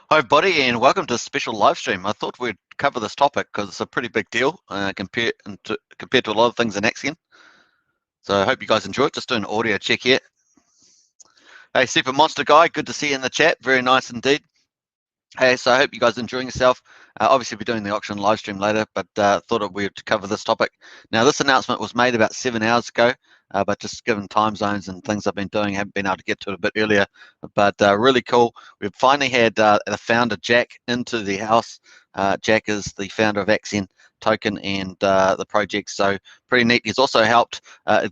Hi, buddy, and welcome to a special live stream. I thought we'd cover this topic because it's a pretty big deal compared to a lot of things in Axion. So I hope you guys enjoy it. Just doing an audio check here. Hey, Super Monster Guy, good to see you in the chat. Very nice indeed. Hey, so I hope you guys are enjoying yourself. Obviously, we're doing the auction live stream later, but thought we'd cover this topic. Now, this announcement was made about 7 hours ago, but just given time zones and things I've been doing, I haven't been able to get to it a bit earlier. But really cool. We've finally had the founder, Jack, into the house. Jack is the founder of Hex Token and the project, so pretty neat. He's also helped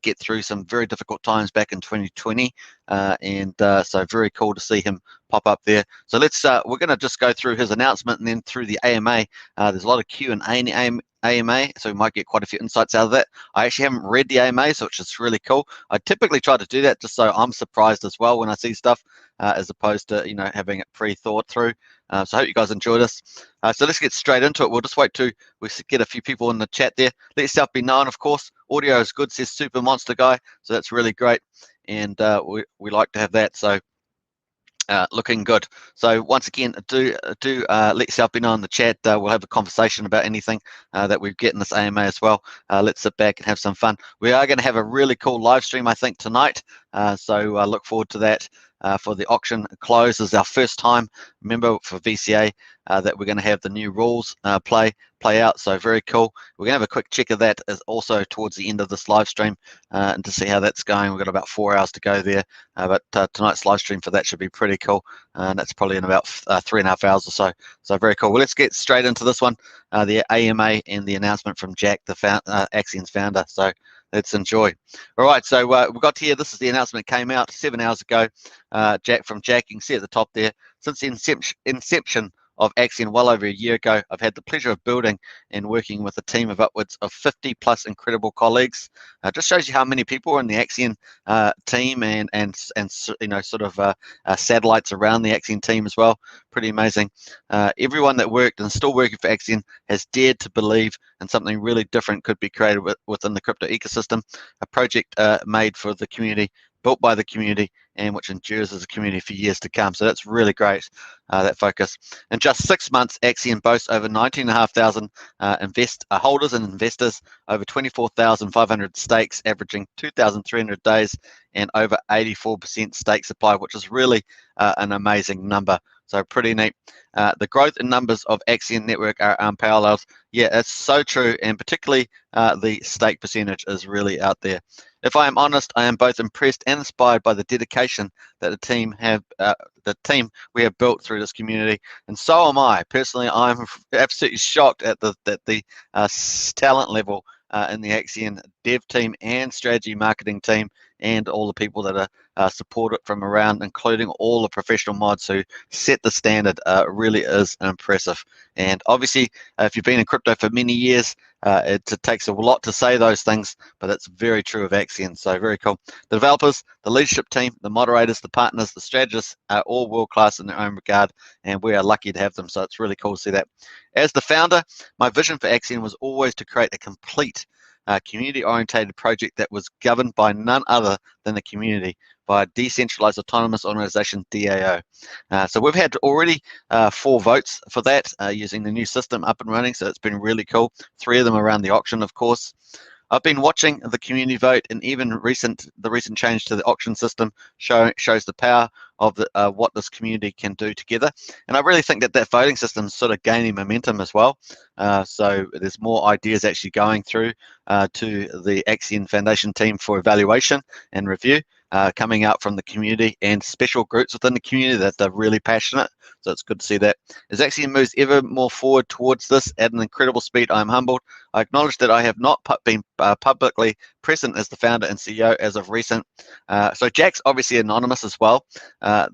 get through some very difficult times back in 2020, so very cool to see him pop up there. So we're going to just go through his announcement and then through the AMA. There's a lot of Q&A in the AMA, so we might get quite a few insights out of that. I actually haven't read the AMA, so it's just really cool. I typically try to do that just so I'm surprised as well when I see stuff, as opposed to having it pre-thought through. So I hope you guys enjoy this. So let's get straight into it. We'll just wait till we get a few people in the chat there. Let yourself be known, of course. Audio is good, says Super Monster Guy, so that's really great, and we like to have that. So looking good. So once again, do let yourself be known in the chat. We'll have a conversation about anything that we get in this AMA as well. Let's sit back and have some fun. We are going to have a really cool live stream, I think, tonight. So I look forward to that. For the auction close is our first time, remember, for VCA that we're going to have the new rules play out. So very cool. We're going to have a quick check of that as also towards the end of this live stream and to see how that's going. We've got about 4 hours to go there, but tonight's live stream for that should be pretty cool. And that's probably in about 3.5 hours or so. So very cool. Well, let's get straight into this one, the AMA and the announcement from Jack, the Axion's founder. So let's enjoy. All right, so we got here. This is the announcement that came out 7 hours ago. Jack, you can see at the top there. Since the inception of Axion well over a year ago, I've had the pleasure of building and working with a team of upwards of 50 plus incredible colleagues. Just shows you how many people are in the Axion team and sort of satellites around the Axion team as well. Pretty amazing. Everyone that worked and still working for Axion has dared to believe in something really different could be created within the crypto ecosystem, a project made for the community, built by the community, and which endures as a community for years to come. So that's really great, that focus. In just 6 months, Axion boasts over 19,500 holders and investors, over 24,500 stakes, averaging 2,300 days, and over 84% stake supply, which is really an amazing number. So pretty neat. The growth in numbers of Axion network are unparalleled. Yeah, it's so true, and particularly the stake percentage is really out there. If I am honest, I am both impressed and inspired by the dedication that the team we have built through this community, and so am I. Personally, I'm absolutely shocked at the talent level in the Axion dev team and strategy marketing team, and all the people that are support it from around, including all the professional mods who set the standard. Really is impressive. And obviously, if you've been in crypto for many years, it takes a lot to say those things, but it's very true of Axion. So very cool. The developers, the leadership team, the moderators, the partners, the strategists are all world-class in their own regard, and we are lucky to have them. So it's really cool to see that. As the founder, my vision for Axion was always to create a complete community-orientated project that was governed by none other than the community, by a decentralized autonomous organization, DAO. So we've had already 4 votes for that using the new system up and running, so it's been really cool. 3 of them around the auction, of course. I've been watching the community vote, and even the recent change to the auction system shows the power of what this community can do together. And I really think that voting system is sort of gaining momentum as well. So there's more ideas actually going through to the Axion Foundation team for evaluation and review, coming out from the community and special groups within the community that are really passionate. So it's good to see that. As Axion moves ever more forward towards this at an incredible speed, I am humbled. I acknowledge that I have not been publicly present as the founder and CEO as of recent. So Jack's obviously anonymous as well.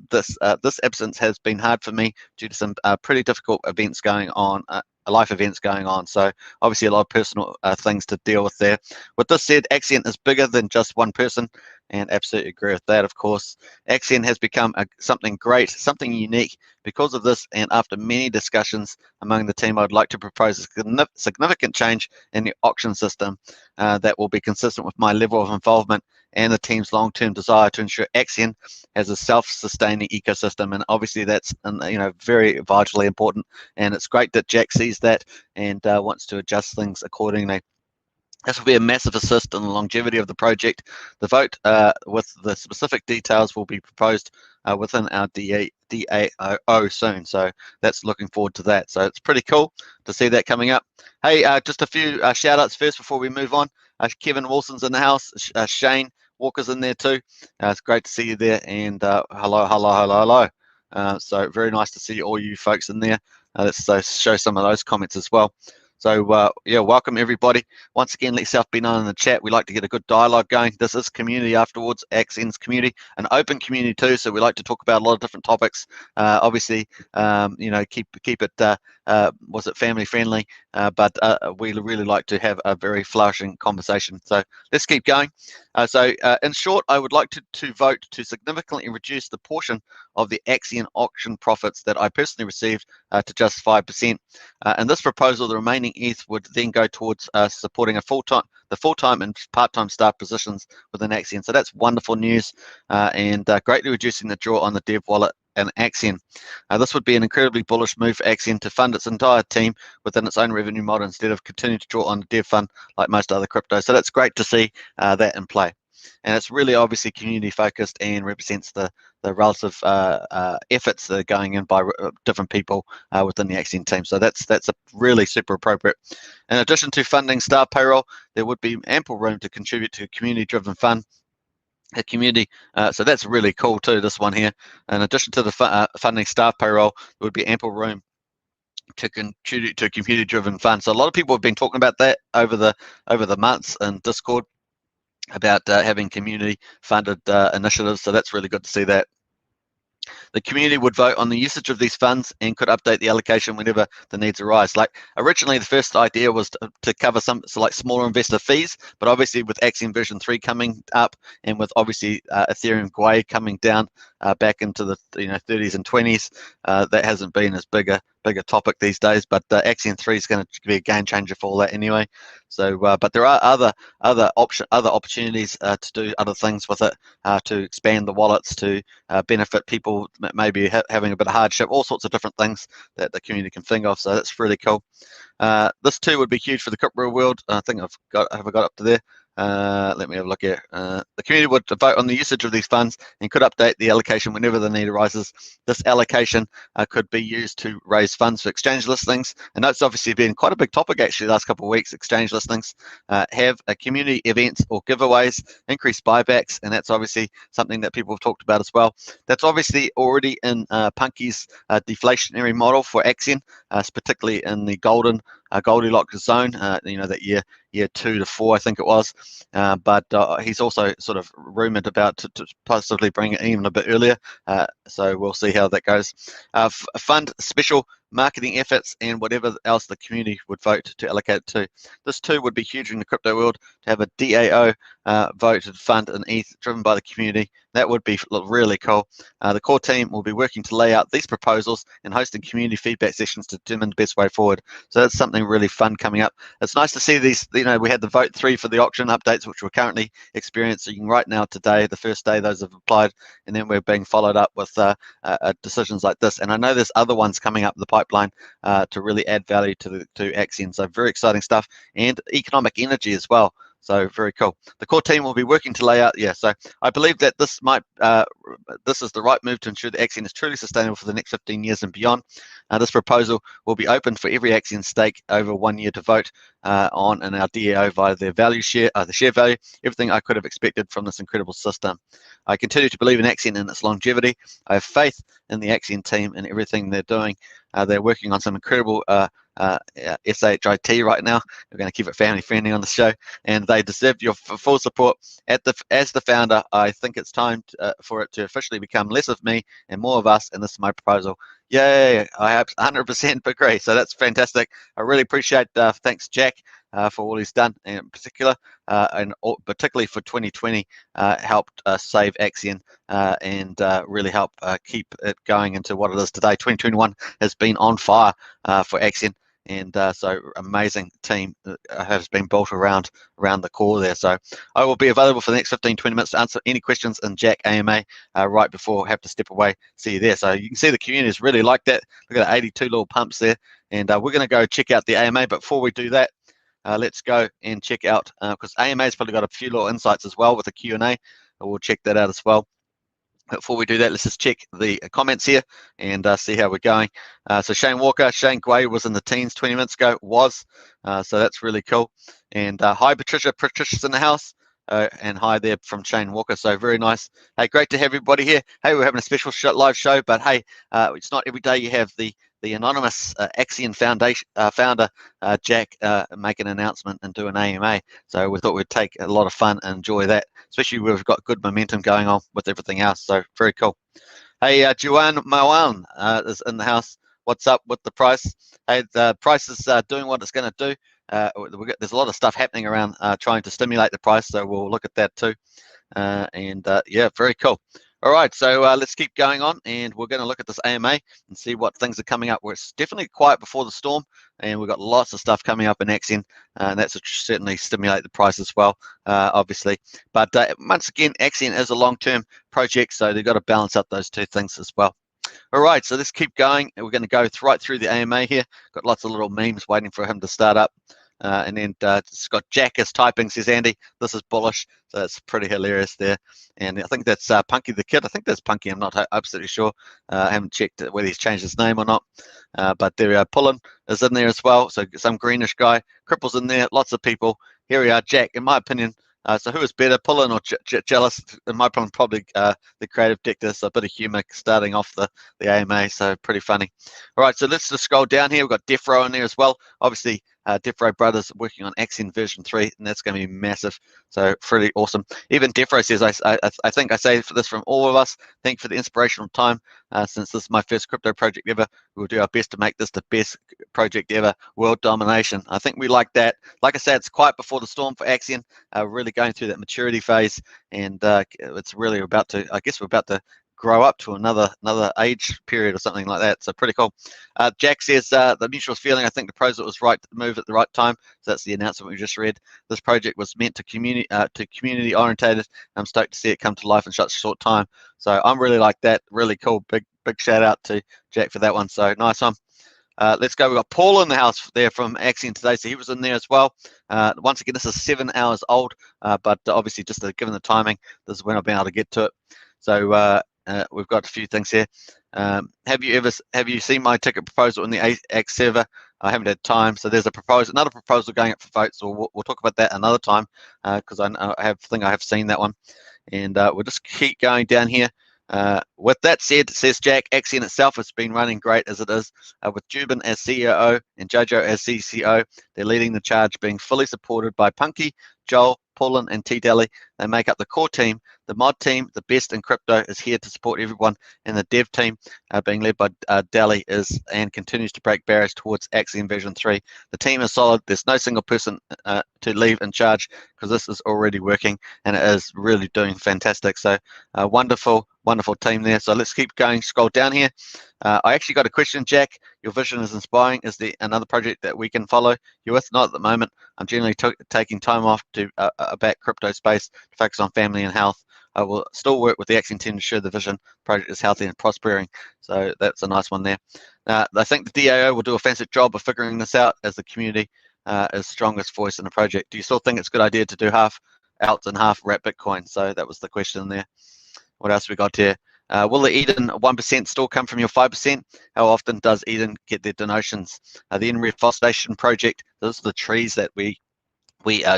This absence has been hard for me due to some pretty difficult events going on, life events going on. So obviously a lot of personal things to deal with there. With this said, Axion is bigger than just one person, and absolutely agree with that, of course. Axion has become something great, something unique, Because of this, and after many discussions among the team, I'd like to propose a significant change in the auction system that will be consistent with my level of involvement and the team's long-term desire to ensure Axion has a self-sustaining ecosystem. And obviously that's very vitally important, and it's great that Jack sees that and wants to adjust things accordingly. This will be a massive assist in the longevity of the project. The vote with the specific details will be proposed within our DAO soon. So that's looking forward to that. So it's pretty cool to see that coming up. Hey, just a few shout outs first before we move on. Kevin Wilson's in the house. Shane Walker's in there too. It's great to see you there. And hello. So very nice to see all you folks in there. Let's show some of those comments as well. So yeah, welcome everybody. Once again, let yourself be known in the chat. We like to get a good dialogue going. This is community afterwards, Axion's community, an open community too. So we like to talk about a lot of different topics. Obviously, keep it was it family friendly, but we really like to have a very flourishing conversation. So let's keep going. So in short, I would like to vote to significantly reduce the portion of the Axion auction profits that I personally received to just 5%. And this proposal, the remaining ETH would then go towards supporting the full-time and part-time staff positions within Axion. So that's wonderful news, and greatly reducing the draw on the dev wallet and Axion. This would be an incredibly bullish move for Axion to fund its entire team within its own revenue model instead of continuing to draw on the dev fund like most other cryptos. So that's great to see that in play. And it's really obviously community focused and represents the relative efforts that are going in by different people within the Axion team. So that's a really super appropriate. In addition to funding staff payroll, there would be ample room to contribute to a community-driven fund. A community, so that's really cool too, this one here. In addition to the funding staff payroll, there would be ample room to contribute to a community-driven fund. So a lot of people have been talking about that over the months in Discord about having community-funded initiatives. So that's really good to see that. The community would vote on the usage of these funds and could update the allocation whenever the needs arise. Like originally, the first idea was to cover some like smaller investor fees, but obviously with Axion version 3 coming up, and with obviously Ethereum Gwei coming down back into the 30s and 20s, that hasn't been as big a topic these days. But Axion 3 is going to be a game changer for all that anyway. So, but there are other opportunities to do other things with it, to expand the wallets, to benefit people maybe having a bit of hardship, all sorts of different things that the community can think of. So that's really cool. This too would be huge for the crypto world. I think have I got up to there? Let me have a look here. The community would vote on the usage of these funds and could update the allocation whenever the need arises. This allocation could be used to raise funds for exchange listings, and that's obviously been quite a big topic actually the last couple of weeks. Exchange listings, have a community events or giveaways, increase buybacks, and that's obviously something that people have talked about as well. That's obviously already in Punky's deflationary model for Axion, particularly in the Goldilocks zone. That year 2 to 4, I think it was. But he's also sort of rumored about to possibly bring it even a bit earlier. So we'll see how that goes. Fund special marketing efforts and whatever else the community would vote to allocate it to. This too would be huge in the crypto world, to have a DAO voted fund an ETH driven by the community. That would be really cool. The core team will be working to lay out these proposals and hosting community feedback sessions to determine the best way forward. So that's something really fun coming up. It's nice to see these, we had the vote 3 for the auction updates, which we're currently experiencing right now today, the first day those have applied, and then we're being followed up with decisions like this. And I know there's other ones coming up in the pipeline to really add value to Axion. So very exciting stuff, and economic energy as well. So very cool. The core team will be working to lay out. So I believe that this is the right move to ensure that Axion is truly sustainable for the next 15 years and beyond. This proposal will be open for every Axion stake over 1 year to vote on in our DAO via their value share, the share value, everything I could have expected from this incredible system. I continue to believe in Axion and its longevity. I have faith in the Axion team and everything they're doing. They're working on some incredible SHIT right now. We're going to keep it family friendly on the show, and they deserve your full support. As the founder, I think it's time for it to officially become less of me and more of us, and this is my proposal. Yay, I 100% agree. So that's fantastic. I really appreciate, thanks Jack. for all he's done, and in particular, particularly for 2020, helped save Axion and really help keep it going into what it is today. 2021 has been on fire for Axion. And so amazing team has been built around the core there. So I will be available for the next 15-20 minutes to answer any questions in Jack AMA right before I have to step away. See you there. So you can see the community is really like that. Look at the 82 little pumps there. And we're going to go check out the AMA. But before we do that, let's go and check out, because AMA's probably got a few little insights as well with a Q&A. We'll check that out as well. Before we do that, let's just check the comments here and see how we're going. So Shane Walker, Shane Guay was in the teens 20 minutes ago, so that's really cool. And hi Patricia, Patricia's in the house. And hi there from Shane Walker, so very nice. Hey, great to have everybody here. Hey, we're having a special live show, but hey, it's not every day you have the anonymous Axion Foundation founder Jack make an announcement and do an AMA. So we thought we'd take a lot of fun and enjoy that, especially where we've got good momentum going on with everything else. So very cool. Hey, Juan Mawan is in the house. What's up with the price? Hey, the price is doing what it's going to do. There's a lot of stuff happening around trying to stimulate the price, so we'll look at that too. Yeah, very cool. All right, so let's keep going on, and we're going to look at this AMA and see what things are coming up. It's definitely quiet before the storm, and we've got lots of stuff coming up in Axion, and that's certainly stimulate the price as well, obviously. But once again, Axion is a long-term project, so they've got to balance up those two things as well. All right, so let's keep going. We're going to go right through the AMA here. Got lots of little memes waiting for him to start up. And then it's got Jack is typing, says Andy, this is bullish. So that's pretty hilarious there. And I think that's Punky the Kid. I think that's Punky. I'm not absolutely sure. I haven't checked whether he's changed his name or not. But there we are. Pullen is in there as well. So some greenish guy. Cripple's in there. Lots of people. Here we are. Jack, in my opinion. So who is better, Pullen or Jealous? In my opinion, probably the creative director. So a bit of humor starting off the AMA. So pretty funny. All right, so let's just scroll down here. We've got Defro in there as well. Obviously, Defro Brothers working on Axion version 3, and that's going to be massive. So pretty awesome. Even Defro says, I think I say for this from all of us, thank you for the inspirational time. Since this is my first crypto project ever, we'll do our best to make this the best project ever. World domination. I think we like that. Like I said, it's quiet before the storm for Axion. Really going through that maturity phase, and it's really about to, I guess we're about to grow up to another age period or something like that. So pretty cool. Jack says the mutual feeling, I think the pros was right to move at the right time. So that's the announcement we just read. This project was meant to community orientated. I'm stoked to see it come to life in such a short time. So I'm really like that. Really cool. Big shout out to Jack for that one. So nice one. Let's go. We've got Paul in the house there from Axion today, so he was in there as well. Once again, this is 7 hours old, but obviously just given the timing, this is when I've been able to get to it. So we've got a few things here. Have you seen my ticket proposal in the X server? I haven't had time. So there's another proposal going up for vote. So we'll talk about that another time because I have seen that one, and we'll just keep going down here. With that said, says Jack, Axion itself has been running great as it is, with Jubin as CEO and Jojo as CCO. They're leading the charge, being fully supported by Punky, Joel, Paulin, and T. Daly. They make up the core team. The mod team, the best in crypto, is here to support everyone, and the dev team, being led by Daly, is and continues to break barriers towards Axion version 3. The team is solid. There's no single person to leave in charge because this is already working, and it is really doing fantastic. So wonderful team there. So let's keep going. Scroll down here. I actually got a question, Jack. Your vision is inspiring. Is there another project that we can follow you with? Not at the moment. I'm generally taking time off to back crypto space to focus on family and health. I will still work with the Axion team to ensure the vision project is healthy and prospering. So that's a nice one there. I think the DAO will do a fantastic job of figuring this out as the community is strongest voice in the project. Do you still think it's a good idea to do half alts and half wrap Bitcoin? So that was the question there. What else we got here? Will the Eden 1% still come from your 5%? How often does Eden get their donations? The Reforestation project, those are the trees that we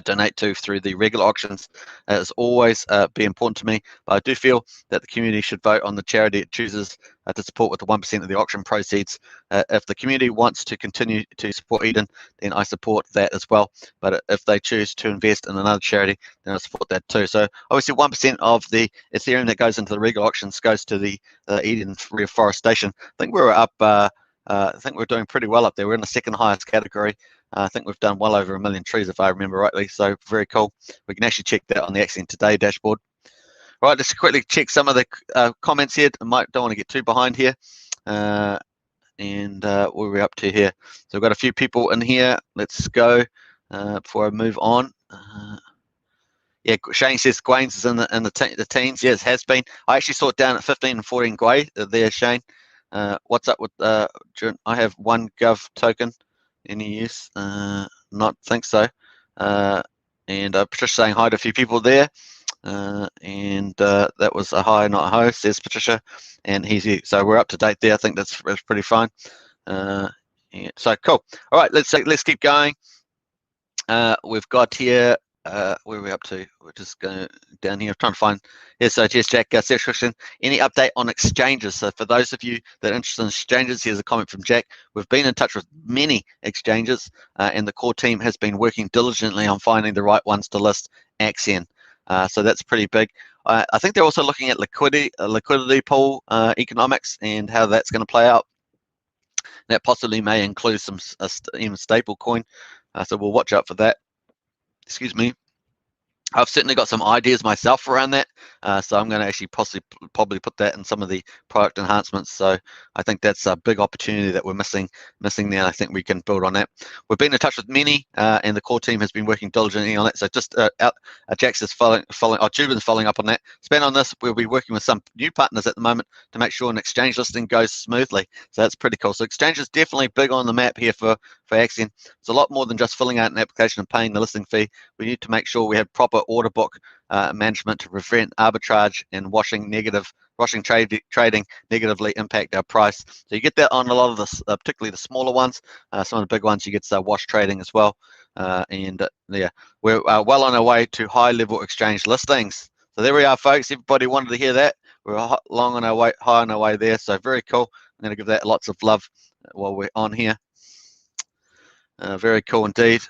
donate to through the regular auctions, is always be important to me. But I do feel that the community should vote on the charity it chooses to support with the 1% of the auction proceeds. If the community wants to continue to support Eden, then I support that as well. But if they choose to invest in another charity, then I support that too. So obviously 1% of the Ethereum that goes into the regular auctions goes to the Eden Reforestation. I think we're up, I think we're doing pretty well up there. We're in the second highest category. I think we've done well over 1 million trees, if I remember rightly. So very cool. We can actually check that on the Axion Today dashboard. Right, let's quickly check some of the comments here. Don't want to get too behind here. And where we're up to here. So we've got a few people in here. Let's go before I move on. Yeah, Shane says Gwains is in the teens. Yes, has been. I actually saw it down at 15 and 14 Gway there, Shane. What's up with I have one Gov token. Any use? Not think so. And Patricia saying hi to a few people there. And that was a hi, not a ho, says Patricia. And he's here. So we're up to date there. I think that's pretty fine. Yeah, so cool. All right, let's keep going. We've got here. Where are we up to? We're just going down here. I'm trying to find. Yeah, so yes, Jack, search question. Any update on exchanges? So for those of you that are interested in exchanges, here's a comment from Jack. We've been in touch with many exchanges, and the core team has been working diligently on finding the right ones to list Axion. So that's pretty big. I think they're also looking at liquidity pool economics and how that's going to play out. That possibly may include some even stable coin. So we'll watch out for that. Excuse me. I've certainly got some ideas myself around that, so I'm going to actually probably put that in some of the product enhancements. So I think that's a big opportunity that we're missing there. And I think we can build on that. We've been in touch with many, and the core team has been working diligently on that. So just Jax is Jubin's following up on that. Spend on this. We'll be working with some new partners at the moment to make sure an exchange listing goes smoothly. So that's pretty cool. So exchange is definitely big on the map here for Axion. It's a lot more than just filling out an application and paying the listing fee. We need to make sure we have proper order book management to prevent arbitrage and washing trading negatively impact our price. So you get that on a lot of the, particularly the smaller ones. Some of the big ones you get wash trading as well. Yeah, we're well on our way to high-level exchange listings. So there we are, folks. Everybody wanted to hear that. We're high on our way there. So very cool. I'm going to give that lots of love while we're on here. Very cool indeed.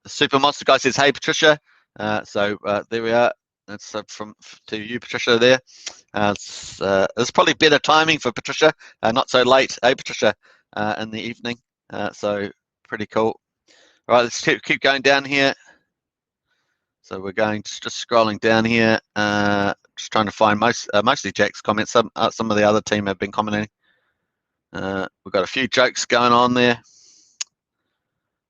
Super Monster Guy says, "Hey Patricia." So there we are. That's to you, Patricia. There. It's probably better timing for Patricia. Not so late, hey Patricia, in the evening. So pretty cool. All right, let's keep going down here. So we're going just scrolling down here, just trying to find mostly Jack's comments. Some of the other team have been commenting. We've got a few jokes going on there.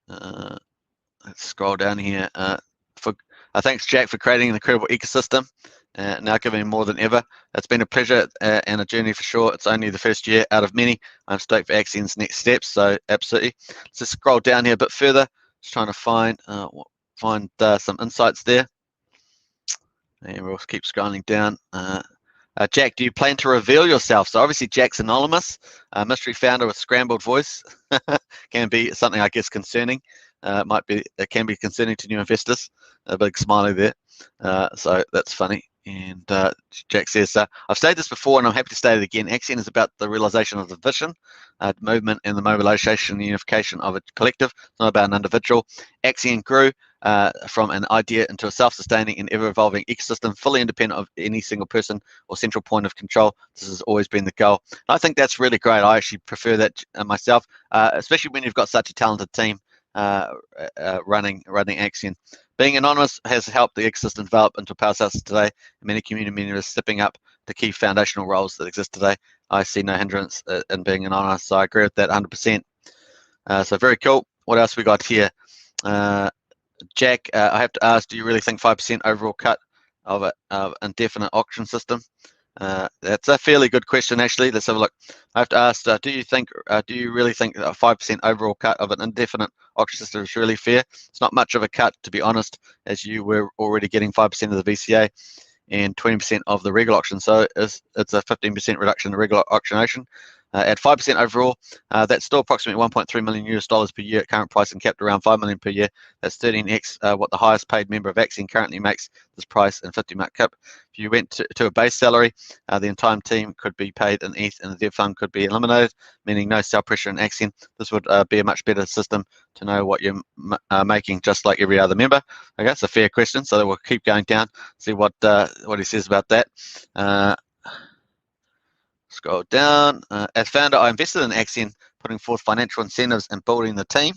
Let's scroll down here. Thanks, Jack, for creating an incredible ecosystem. Now giving more than ever. It's been a pleasure and a journey for sure. It's only the first year out of many. I'm stoked for Axion's next steps. So absolutely. Let's just scroll down here a bit further. Just trying to find some insights there. And we'll keep scrolling down. Jack, do you plan to reveal yourself? So obviously Jack's anonymous, mystery founder with scrambled voice. Can be something, I guess, concerning. It can be concerning to new investors. A big smiley there. So that's funny. And Jack says, I've stated this before and I'm happy to state it again. Axion is about the realization of the vision, movement, and the mobilization and unification of a collective. It's not about an individual. Axion grew from an idea into a self-sustaining and ever-evolving ecosystem, fully independent of any single person or central point of control. This has always been the goal. And I think that's really great. I actually prefer that myself, especially when you've got such a talented team running Axion. Being anonymous has helped the ecosystem develop into a powerhouse today. Many community members stepping up to key foundational roles that exist today. I see no hindrance in being anonymous, so I agree with that 100%. So very cool. What else we got here? Jack, I have to ask, do you really think 5% overall cut of an indefinite auction system? That's a fairly good question, actually. Let's have a look. I have to ask, do you really think a 5% overall cut of an indefinite auction system is really fair? It's not much of a cut, to be honest, as you were already getting 5% of the VCA and 20% of the regular auction. So it's a 15% reduction in the regular auctionation. At 5% overall, that's still approximately $1.3 million per year at current price and capped around $5 million per year. That's 13x what the highest paid member of Axion currently makes this price in 50 market cap. If you went to a base salary, the entire team could be paid in ETH and the dev fund could be eliminated, meaning no sell pressure in Axion. This would be a much better system to know what you're making, just like every other member. Okay, that's a fair question, so we'll keep going down, see what he says about that. Scroll down. As founder, I invested in Axion putting forth financial incentives and building the team.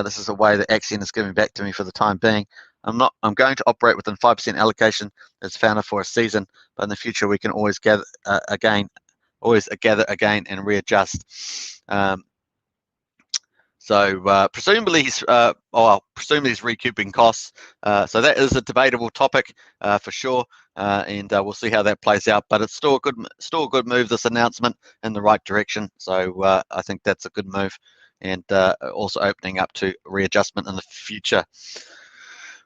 This is a way that Axion is giving back to me for the time being. I'm going to operate within 5% allocation as founder for a season, but in the future we can always gather again and readjust. Presumably he's recouping costs. So that is a debatable topic for sure, and we'll see how that plays out. But it's still a good move. This announcement in the right direction. So I think that's a good move, and also opening up to readjustment in the future.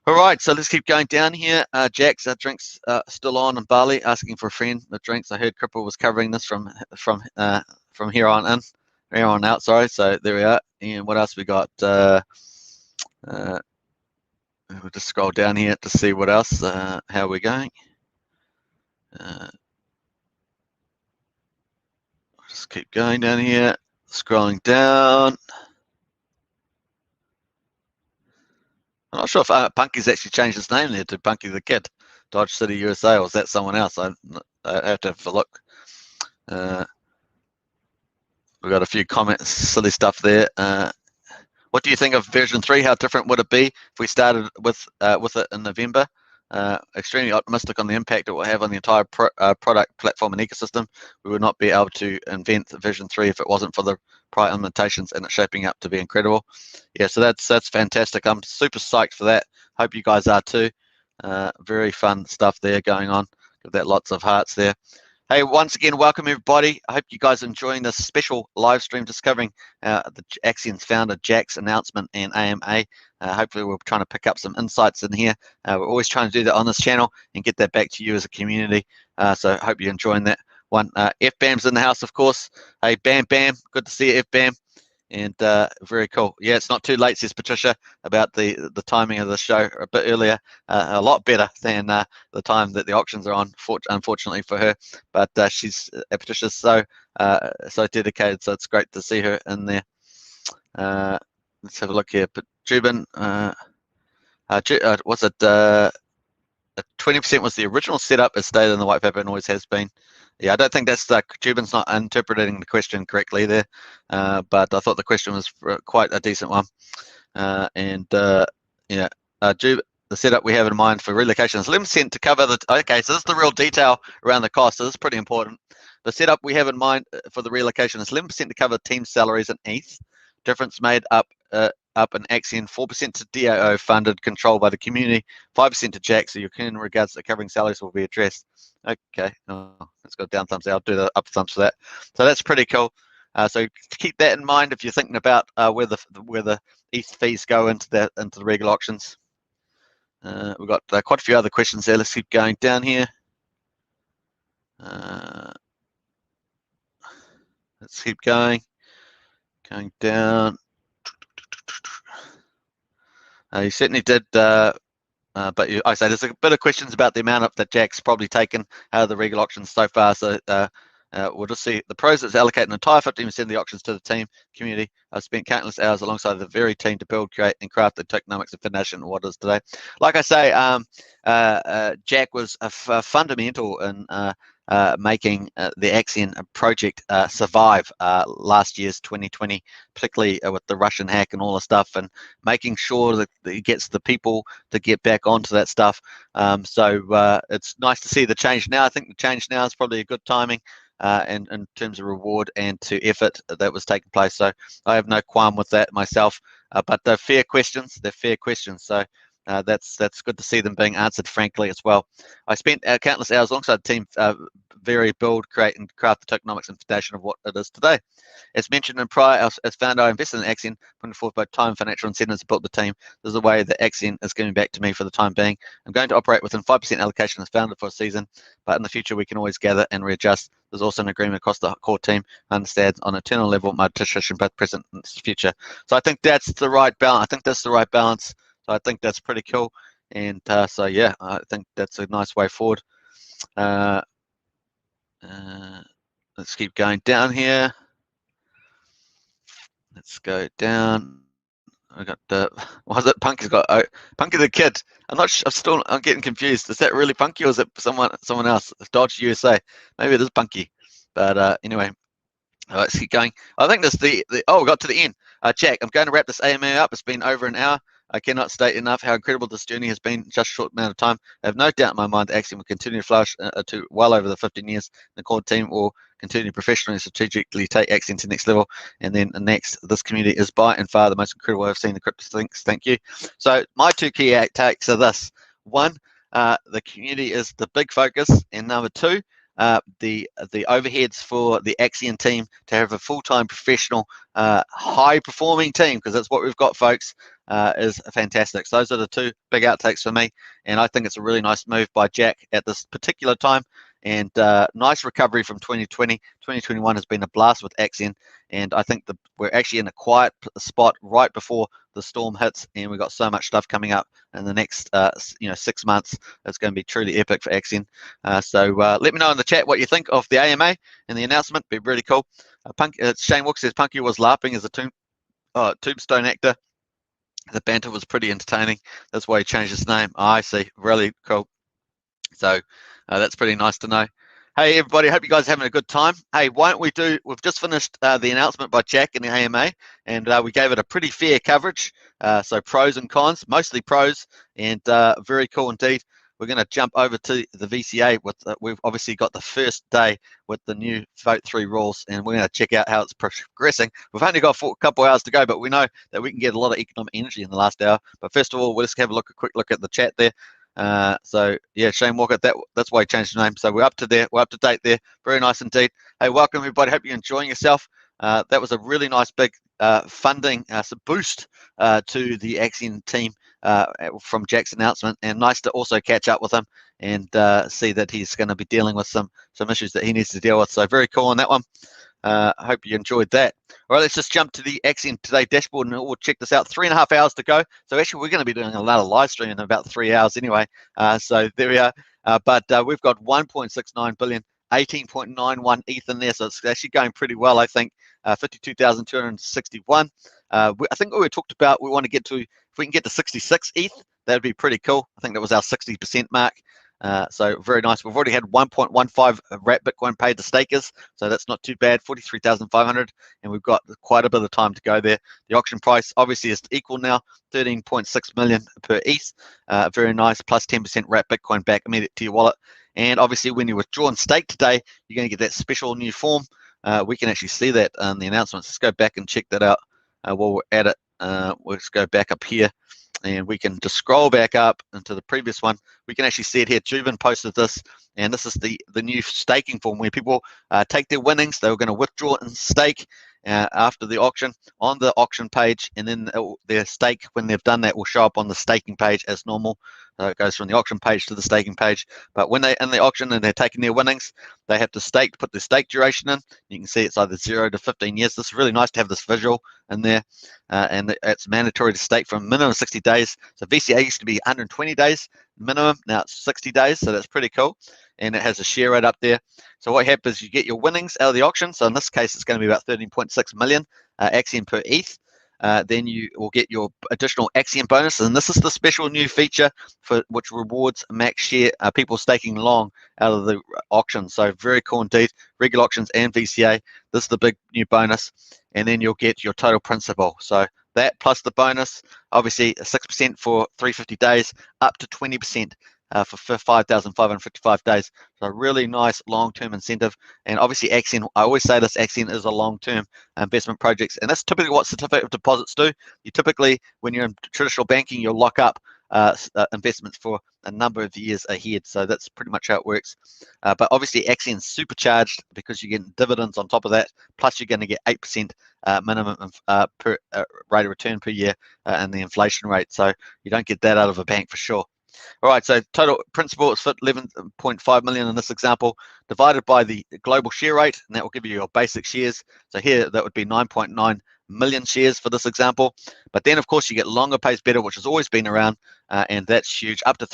All right, so let's keep going down here. Jack's drinks still on in Bali, asking for a friend with drinks. I heard Cripple was covering this from here on out. Sorry. So there we are. And what else we got? We'll just scroll down here to see what else. How we're going. Just keep going down here. Scrolling down. I'm not sure if Punky's actually changed his name there to Punky the Kid, Dodge City USA, or is that someone else? I have to have a look. We've got a few comments, silly stuff there. What do you think of version 3? How different would it be if we started with it in November? Extremely optimistic on the impact it will have on the entire product platform and ecosystem. We would not be able to invent version 3 if it wasn't for the prior implementations, and it's shaping up to be incredible. Yeah, so that's fantastic. I'm super psyched for that. Hope you guys are too. Very fun stuff there going on. Give that lots of hearts there. Hey, once again, welcome everybody. I hope you guys are enjoying this special live stream discovering the Axion's founder Jack's announcement and AMA. Hopefully we're trying to pick up some insights in here. We're always trying to do that on this channel and get that back to you as a community. So I hope you're enjoying that one. FBAM's in the house, of course. Hey, Bam Bam, good to see you, FBAM. And very cool. Yeah, it's not too late, says Patricia, about the timing of the show a bit earlier. A lot better than the time that the auctions are on, unfortunately for her. But Patricia's so dedicated, so it's great to see her in there. Let's have a look here. But Jubin, what's it? 20% was the original setup, as stated in the white paper, and always has been. Yeah, I don't think that's Jubin's not interpreting the question correctly there, but I thought the question was quite a decent one. Yeah, Jubin, the setup we have in mind for relocation is 11% to cover the. Okay, so this is the real detail around the cost. So this is pretty important. The setup we have in mind for the relocation is 11% to cover team salaries and ETH. Difference made up in Axion, 4% to DAO funded, controlled by the community, 5% to Jack, so your in regards to covering salaries will be addressed. Okay, let's go down thumbs. I'll do the up thumbs for that. So that's pretty cool. So keep that in mind if you're thinking about where the ETH fees go into the regular auctions. We've got quite a few other questions there. Let's keep going down here. Let's keep going down. You certainly did, but I say there's a bit of questions about the amount that Jack's probably taken out of the regular auctions so far. So we'll just see the pros is allocating an entire 15% of the auctions to the team community. I've spent countless hours alongside the very team to build, create, and craft the tokenomics and foundation of what is today. Like I say, Jack was fundamental in making the Axion project survive last year's 2020, particularly with the Russian hack and all the stuff, and making sure that he gets the people to get back onto that stuff. So it's nice to see the change now. I think the change now is probably a good timing in terms of reward and to effort that was taking place. So I have no qualm with that myself, but they're fair questions. So that's good to see them being answered frankly as well. I spent countless hours alongside the team, very build, create, and craft the tokenomics and foundation of what it is today. As mentioned in prior, as founder, I invested in Axion, putting forth both time, financial incentives to build the team. This is the way that Axion is giving back to me for the time being. I'm going to operate within 5% allocation as founder for a season, but in the future we can always gather and readjust. There's also an agreement across the core team. Understands on an internal level my decision both present and future. So I think that's the right balance. So I think that's pretty cool, and so yeah, I think that's a nice way forward. Let's keep going down here. Let's go down. I got was it Punky's got Punky the Kid? I'm getting confused. Is that really Punky or is it someone else? Dodge USA. Maybe it is Punky, but anyway. Let's keep going. I think this oh, we got to the end. Jack, I'm going to wrap this AMA up. It's been over an hour. I cannot state enough how incredible this journey has been in just a short amount of time. I have no doubt in my mind that Axion will continue to flourish to well over the 15 years. The core team will continue professionally and strategically take Axion to the next level. And then next, this community is by and far the most incredible I've seen the crypto things. Thank you. So my two key takes are this. One, the community is the big focus. And number two, the overheads for the Axion team to have a full-time professional high-performing team, because that's what we've got, folks, is fantastic. So those are the two big outtakes for me, and I think it's a really nice move by Jack at this particular time, and nice recovery from 2020. 2021 has been a blast with Axion, and I think we're actually in a quiet spot right before the storm hits, and we've got so much stuff coming up in the next 6 months. It's going to be truly epic for Axion. So let me know in the chat what you think of the AMA and the announcement. Be really cool. Shane Walker says Punky was laughing as a tombstone actor. The banter was pretty entertaining. That's why he changed his name. I see. Really cool. So that's pretty nice to know. Hey, everybody. Hope you guys are having a good time. Hey, why don't we've just finished the announcement by Jack in the AMA, and we gave it a pretty fair coverage. So pros and cons, mostly pros, and very cool indeed. We're going to jump over to the VCA. We've obviously got the first day with the new Vote 3 rules, and we're going to check out how it's progressing. We've only got a couple hours to go, but we know that we can get a lot of economic energy in the last hour. But first of all, we'll just have a quick look at the chat there. So yeah, Shane Walker, that's why he changed the name. So we're up to date there. Very nice indeed. Hey, welcome everybody. Hope you're enjoying yourself. That was a really nice big funding boost to the Axion team from Jack's announcement, and nice to also catch up with him and see that he's going to be dealing with some issues that he needs to deal with. So very cool on that one. I hope you enjoyed that. All right, let's just jump to the Axion Today dashboard and we'll check this out. 3.5 hours to go. So actually, we're going to be doing a lot of live streaming in about 3 hours anyway. So there we are. But we've got 1.69 billion, 18.91 ETH in there. So it's actually going pretty well, I think. 52,261. I think we talked about, we want to get to, if we can get to 66 ETH, that would be pretty cool. I think that was our 60% mark. So very nice. We've already had 1.15 wrap Bitcoin paid to stakers, so that's not too bad. 43,500, and we've got quite a bit of time to go there. The auction price obviously is equal now, 13.6 million per ETH. Very nice, plus 10% wrap Bitcoin back immediate to your wallet. And obviously, when you withdraw and stake today, you're going to get that special new form. We can actually see that in the announcements. Let's go back and check that out while we're at it. Let's go back up here. And we can just scroll back up into the previous one. We can actually see it here. Jubin posted this, and this is the new staking form where people take their winnings. They were going to withdraw and stake after the auction on the auction page, and then their stake, when they've done that, will show up on the staking page as normal. It goes from the auction page to the staking page. But when they're in the auction and they're taking their winnings, they have to put their stake duration in. You can see it's either 0 to 15 years. This is really nice to have this visual in there. And it's mandatory to stake for a minimum of 60 days. So VCA used to be 120 days minimum. Now it's 60 days. So that's pretty cool. And it has a share rate up there. So what happens is you get your winnings out of the auction. So in this case, it's going to be about 13.6 million Axion per ETH. Then you will get your additional Axion bonus, and this is the special new feature which rewards max share people staking long out of the auction. So very cool indeed. Regular auctions and VCA. This is the big new bonus, and then you'll get your total principal. So that plus the bonus, obviously 6% for 350 days, up to 20%. For 5,555 days. So a really nice long-term incentive. And obviously Axion, I always say this, Axion is a long-term investment projects. And that's typically what certificate of deposits do. You typically, when you're in traditional banking, you'll lock up investments for a number of years ahead. So that's pretty much how it works. But obviously Axion's supercharged because you're getting dividends on top of that. Plus you're going to get 8% minimum per rate of return per year and the inflation rate. So you don't get that out of a bank for sure. All right, so total principal is 11.5 million in this example, divided by the global share rate, and that will give you your basic shares. So here, that would be 9.9 million shares for this example. But then, of course, you get longer pays better, which has always been around, and that's huge, up to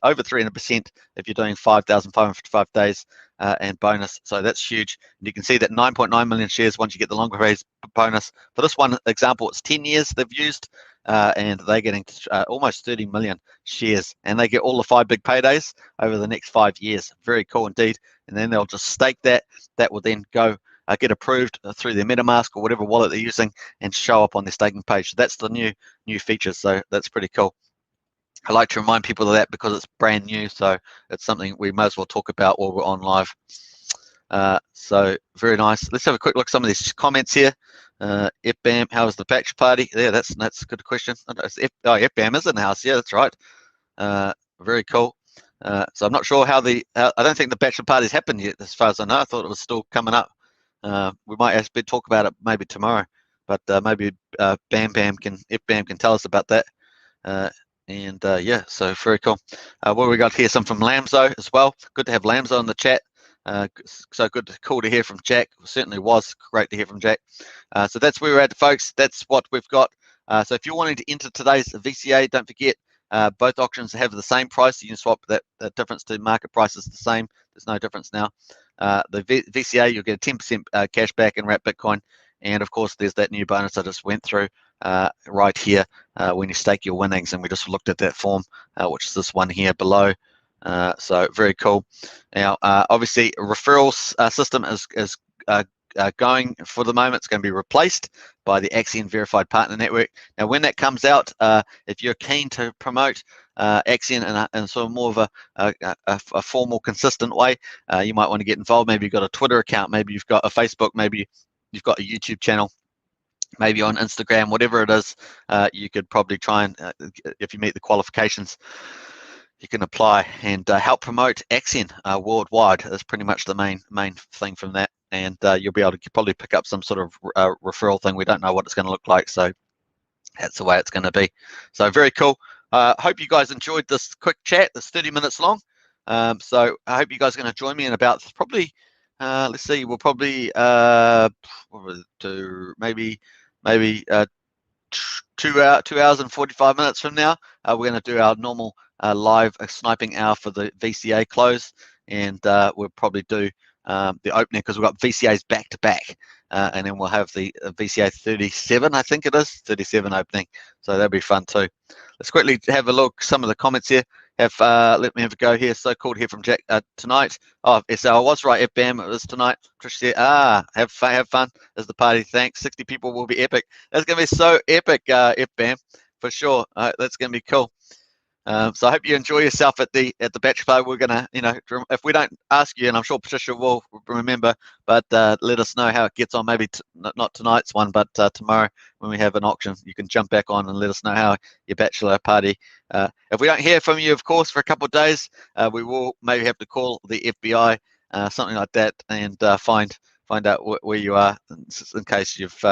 over 300% if you're doing 5,555 days and bonus. So that's huge. And you can see that 9.9 million shares once you get the longer pays bonus. For this one example, it's 10 years they've used. And they're getting almost 30 million shares, and they get all the 5 big paydays over the next 5 years. Very cool indeed. And then they'll just stake that. That will then go get approved through their MetaMask or whatever wallet they're using and show up on their staking page. So that's the new feature. So that's pretty cool. I like to remind people of that because it's brand new. So it's something we might as well talk about while we're on live. So very nice. Let's have a quick look at some of these comments here. FBAM, how was the bachelor party? Yeah, that's a good question. FBAM is in the house. Yeah, that's right. Very cool. So I'm not sure how I don't think the bachelor party's happened yet, as far as I know. I thought it was still coming up. We might actually talk about it maybe tomorrow, but maybe FBAM can tell us about that. Yeah, so very cool. What we got here? Some from Lamzo as well. Good to have Lamzo in the chat. So cool to hear from Jack. It certainly was great to hear from Jack. So that's where we're at, folks. That's what we've got. So if you're wanting to enter today's VCA, don't forget both auctions have the same price. You can swap that difference to market price is the same. There's no difference now. The VCA, you'll get a 10% cash back in wrapped Bitcoin. And of course, there's that new bonus I just went through right here when you stake your winnings. And we just looked at that form, which is this one here below. So very cool. Now, obviously, a referral system is going for the moment. It's going to be replaced by the Axion Verified Partner Network. Now, when that comes out, if you're keen to promote Axion in sort of more of a formal, consistent way, you might want to get involved. Maybe you've got a Twitter account, maybe you've got a Facebook, maybe you've got a YouTube channel, maybe on Instagram, whatever it is, you could probably try and, if you meet the qualifications, you can apply and help promote Axion worldwide. That's pretty much the main thing from that. And you'll be able to probably pick up some sort of referral thing. We don't know what it's going to look like, so that's the way it's going to be. So very cool. Hope you guys enjoyed this quick chat. It's 30 minutes long. So I hope you guys are going to join me in about probably, let's see, we'll probably do maybe 2 hours and 45 minutes from now. We're going to do our normal live sniping hour for the VCA close, and we'll probably do the opening because we've got VCAs back to back, and then we'll have the VCA 37, I think it is 37 opening. So that'll be fun too. Let's quickly have a look some of the comments here. Let me have a go here. So cool to hear from Jack tonight. Oh, so I was right. FBAM, it was tonight. Trish said, have fun as the party. Thanks. 60 people will be epic. That's gonna be so epic, FBAM, for sure. That's gonna be cool. So I hope you enjoy yourself at the bachelor party. We're gonna, if we don't ask you, and I'm sure Patricia will remember, but let us know how it gets on. Maybe not tonight's one, but tomorrow when we have an auction, you can jump back on and let us know how your bachelor party. If we don't hear from you, of course, for a couple of days, we will maybe have to call the FBI, something like that, and find out where you are in case you've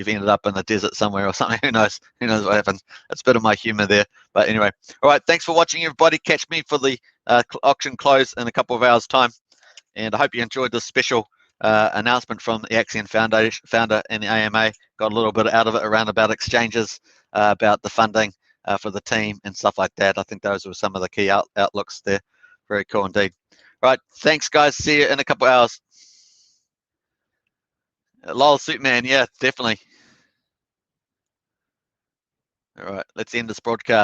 ended up in the desert somewhere or something. Who knows what happens. That's a bit of my humor there. But anyway, all right, thanks for watching, everybody. Catch me for the auction close in a couple of hours' time. And I hope you enjoyed this special announcement from the Axion founder and the AMA. Got a little bit out of it around about exchanges, about the funding for the team and stuff like that. I think those were some of the key outlooks there. Very cool indeed. All right, thanks, guys. See you in a couple of hours. Lol Suitman, yeah, definitely. All right, let's end this broadcast.